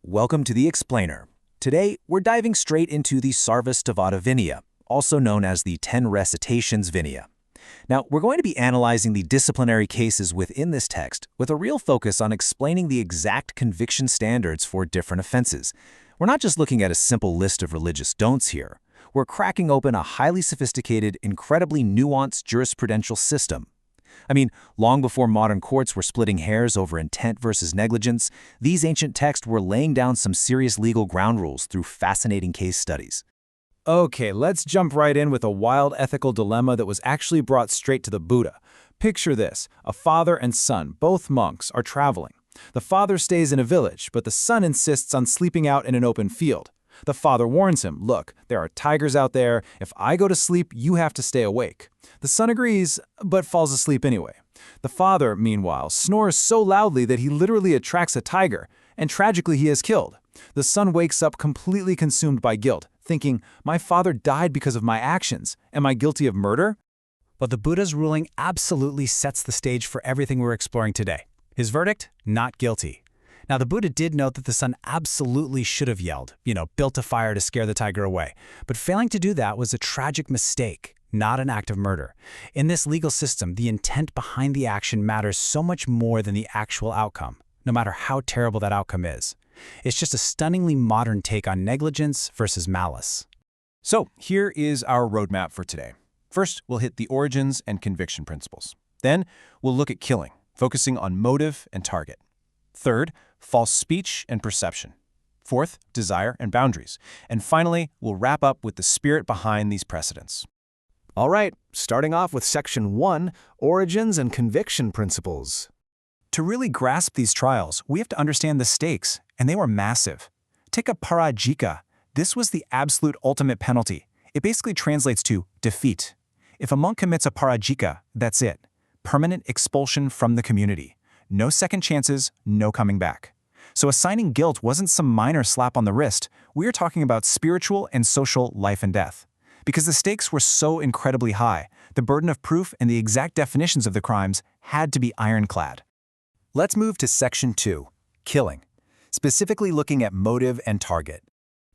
Welcome to The Explainer. Today, we're diving straight into the Sarvastivada Vinaya, also known as the 10 Recitations Vinaya. Now, we're going to be analyzing the disciplinary cases within this text with a real focus on explaining the exact conviction standards for different offenses. We're not just looking at a simple list of religious don'ts here. We're cracking open a highly sophisticated, incredibly nuanced jurisprudential system. I mean, long before modern courts were splitting hairs over intent versus negligence, these ancient texts were laying down some serious legal ground rules through fascinating case studies. Okay, let's jump right in with a wild ethical dilemma that was actually brought straight to the Buddha. Picture this: a father and son, both monks, are traveling. The father stays in a village, but the son insists on sleeping out in an open field. The father warns him, "Look, there are tigers out there. If I go to sleep, you have to stay awake." The son agrees, but falls asleep anyway. The father, meanwhile, snores so loudly that he literally attracts a tiger, and tragically he is killed. The son wakes up completely consumed by guilt, thinking, "My father died because of my actions. Am I guilty of murder?" But the Buddha's ruling absolutely sets the stage for everything we're exploring today. His verdict? Not guilty. Now, the Buddha did note that the son absolutely should have yelled, built a fire to scare the tiger away. But failing to do that was a tragic mistake, not an act of murder. In this legal system, the intent behind the action matters so much more than the actual outcome, no matter how terrible that outcome is. It's just a stunningly modern take on negligence versus malice. So here is our roadmap for today. First, we'll hit the origins and conviction principles. Then, we'll look at killing, focusing on motive and target. Third, false speech and perception. Fourth, desire and boundaries. And finally, we'll wrap up with the spirit behind these precedents. All right, starting off with Section 1, Origins and Conviction Principles. To really grasp these trials, we have to understand the stakes, and they were massive. Take a parajika. This was the absolute ultimate penalty. It basically translates to defeat. If a monk commits a parajika, that's it. Permanent expulsion from the community. No second chances, no coming back. So assigning guilt wasn't some minor slap on the wrist. We are talking about spiritual and social life and death. Because the stakes were so incredibly high, the burden of proof and the exact definitions of the crimes had to be ironclad. Let's move to Section 2, Killing, specifically looking at motive and target.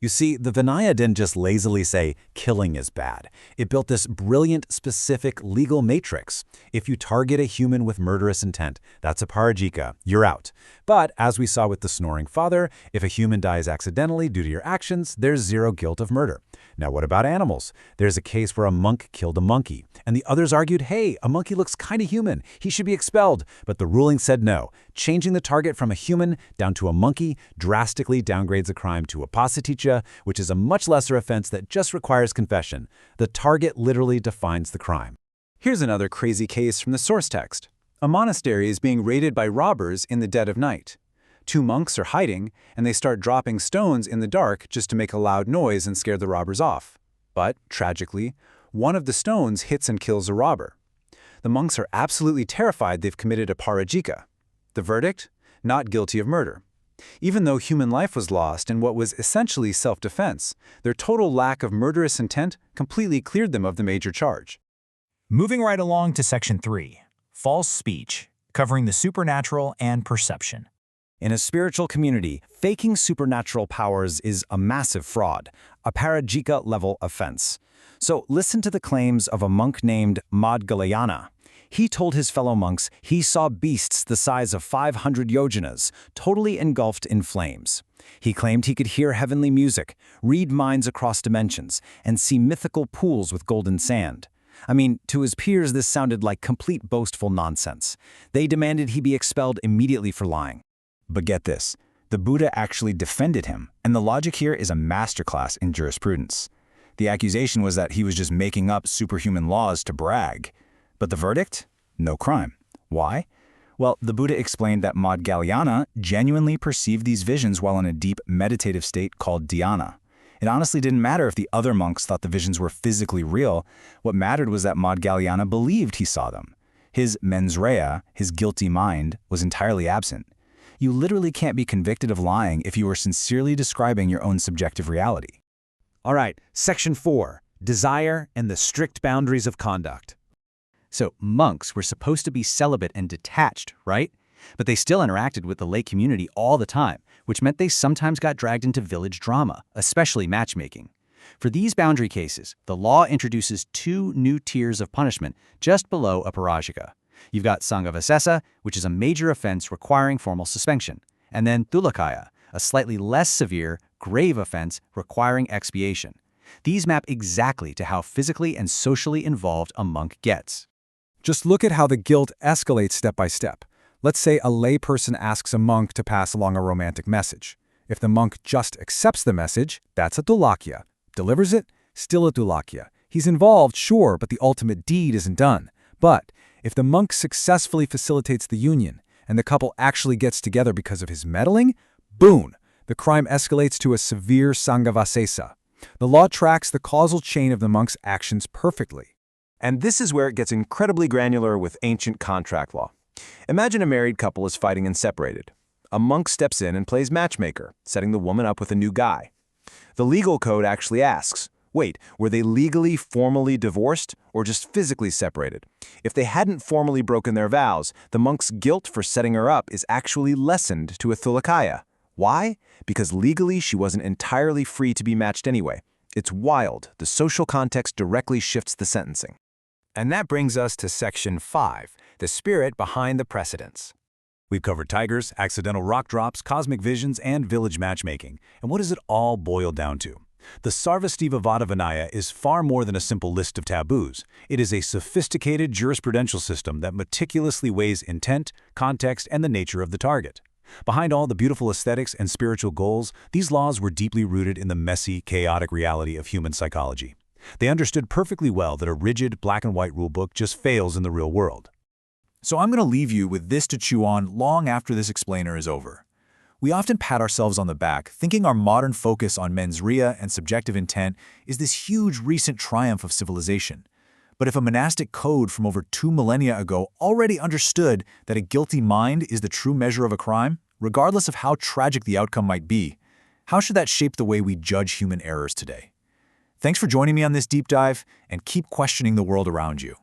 You see, the Vinaya didn't just lazily say killing is bad. It built this brilliant, specific legal matrix. If you target a human with murderous intent, that's a parajika, you're out. But as we saw with the snoring father, if a human dies accidentally due to your actions, there's zero guilt of murder. Now what about animals? There's a case where a monk killed a monkey, and the others argued, hey, a monkey looks kind of human, he should be expelled. But the ruling said no. Changing the target from a human down to a monkey drastically downgrades a crime to apostaticha, which is a much lesser offense that just requires confession. The target literally defines the crime. Here's another crazy case from the source text. A monastery is being raided by robbers in the dead of night. Two monks are hiding, and they start dropping stones in the dark just to make a loud noise and scare the robbers off. But, tragically, one of the stones hits and kills a robber. The monks are absolutely terrified they've committed a parajika. The verdict? Not guilty of murder. Even though human life was lost in what was essentially self-defense, their total lack of murderous intent completely cleared them of the major charge. Moving right along to Section 3, False Speech, covering the supernatural and perception. In a spiritual community, faking supernatural powers is a massive fraud, a parajika-level offense. So listen to the claims of a monk named Maudgalyana. He told his fellow monks he saw beasts the size of 500 yojanas, totally engulfed in flames. He claimed he could hear heavenly music, read minds across dimensions, and see mythical pools with golden sand. I mean, to his peers this sounded like complete boastful nonsense. They demanded he be expelled immediately for lying. But get this, the Buddha actually defended him, and the logic here is a masterclass in jurisprudence. The accusation was that he was just making up superhuman laws to brag. But the verdict? No crime. Why? Well, the Buddha explained that Maudgalyana genuinely perceived these visions while in a deep meditative state called dhyana. It honestly didn't matter if the other monks thought the visions were physically real. What mattered was that Maudgalyana believed he saw them. His mens rea, his guilty mind, was entirely absent. You literally can't be convicted of lying if you are sincerely describing your own subjective reality. All right, Section 4, Desire and the strict boundaries of conduct. So monks were supposed to be celibate and detached, right? But they still interacted with the lay community all the time, which meant they sometimes got dragged into village drama, especially matchmaking. For these boundary cases, the law introduces 2 new tiers of punishment just below aparajika. You've got Sanghavasesa, which is a major offense requiring formal suspension, and then Thulakaya, a slightly less severe, grave offense requiring expiation. These map exactly to how physically and socially involved a monk gets. Just look at how the guilt escalates step by step. Let's say a layperson asks a monk to pass along a romantic message. If the monk just accepts the message, that's a tulakya. Delivers it, still a tulakya. He's involved, sure, but the ultimate deed isn't done. But if the monk successfully facilitates the union, and the couple actually gets together because of his meddling, boom! The crime escalates to a severe Sanghavasesa. The law tracks the causal chain of the monk's actions perfectly. And this is where it gets incredibly granular with ancient contract law. Imagine a married couple is fighting and separated. A monk steps in and plays matchmaker, setting the woman up with a new guy. The legal code actually asks, wait, were they legally, formally divorced, or just physically separated? If they hadn't formally broken their vows, the monk's guilt for setting her up is actually lessened to a thulakaya. Why? Because legally she wasn't entirely free to be matched anyway. It's wild. The social context directly shifts the sentencing. And that brings us to Section 5, the spirit behind the precedents. We've covered tigers, accidental rock drops, cosmic visions, and village matchmaking. And what does it all boil down to? The Sarvastiva Vinaya is far more than a simple list of taboos. It is a sophisticated jurisprudential system that meticulously weighs intent, context, and the nature of the target. Behind all the beautiful aesthetics and spiritual goals, these laws were deeply rooted in the messy, chaotic reality of human psychology. They understood perfectly well that a rigid, black-and-white rulebook just fails in the real world. So I'm going to leave you with this to chew on long after this explainer is over. We often pat ourselves on the back, thinking our modern focus on mens rea and subjective intent is this huge recent triumph of civilization. But if a monastic code from over 2 millennia ago already understood that a guilty mind is the true measure of a crime, regardless of how tragic the outcome might be, how should that shape the way we judge human errors today? Thanks for joining me on this deep dive, and keep questioning the world around you.